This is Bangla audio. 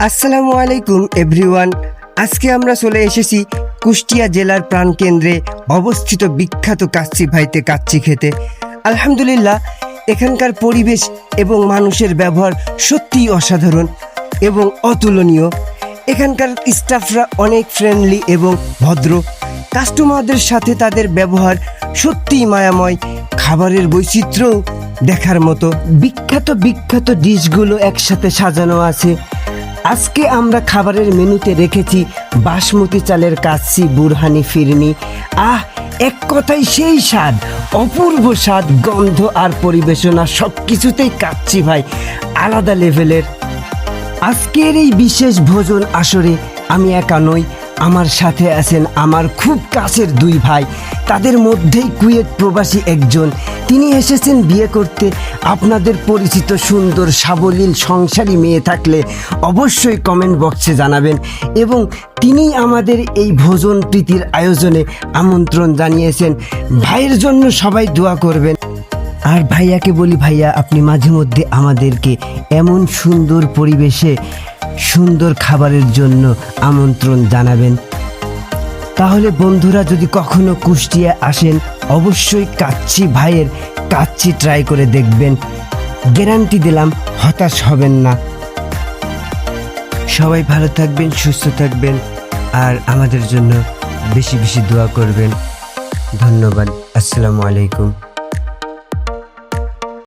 আসসালামু আলাইকুম এভরিওয়ান। আজকে আমরা চলে এসেছি কুষ্টিয়া জেলার প্রাণকেন্দ্রে অবস্থিত বিখ্যাত কাচ্চি ভাইতে কাচ্চি খেতে। আলহামদুলিল্লাহ, এখানকার পরিবেশ এবং মানুষের ব্যবহার সত্যিই অসাধারণ এবং অতুলনীয়। এখানকার স্টাফরা অনেক ফ্রেন্ডলি এবং ভদ্র। কাস্টমারদের সাথে তাদের ব্যবহার সত্যিই মায়াময়। খাবারের বৈচিত্র্যও দেখার মতো। বিখ্যাত ডিশগুলো একসাথে সাজানো আছে। আজকে আমরা খাবারের মেনুতে রেখেছি বাসমতি চালের কাচ্চি, বুরহানি ফিরনি। এক কথায় সেই স্বাদ, অপূর্ব স্বাদ, গন্ধ আর পরিবেশনা সব কিছুতেই কাচ্চি ভাই আলাদা লেভেলের। আজকের এই বিশেষ ভোজন আসরে আমি একা নই, আমার সাথে আছেন আমার খুব কাছের দুই ভাই। তাদের মধ্যেই কুয়েত প্রবাসী একজন, তিনি এসেছেন বিয়ে করতে। আপনাদের পরিচিত সুন্দর সাবলীল সংসারী মেয়ে থাকলে অবশ্যই কমেন্ট বক্সে জানাবেন। এবং তিনি আমাদের এই ভোজন প্রীতির আয়োজনে আমন্ত্রণ জানিয়েছেন। ভাইয়ের জন্য সবাই দোয়া করবেন। আর ভাইয়াকে বলি, ভাইয়া আপনি মাঝে মধ্যে আমাদেরকে এমন সুন্দর পরিবেশে সুন্দর খাবারের জন্য আমন্ত্রণ জানাবেন। তাহলে বন্ধুরা, যদি কখনো কুষ্টিয়া আসেন অবশ্যই কাচ্চি ভাইয়ের কাচ্চি ট্রাই করে দেখবেন। গ্যারান্টি দিলাম, হতাশ হবেন না। সবাই ভালো থাকবেন, সুস্থ থাকবেন আর আমাদের জন্য বেশি বেশি দোয়া করবেন। ধন্যবাদ। আসসালামু আলাইকুম।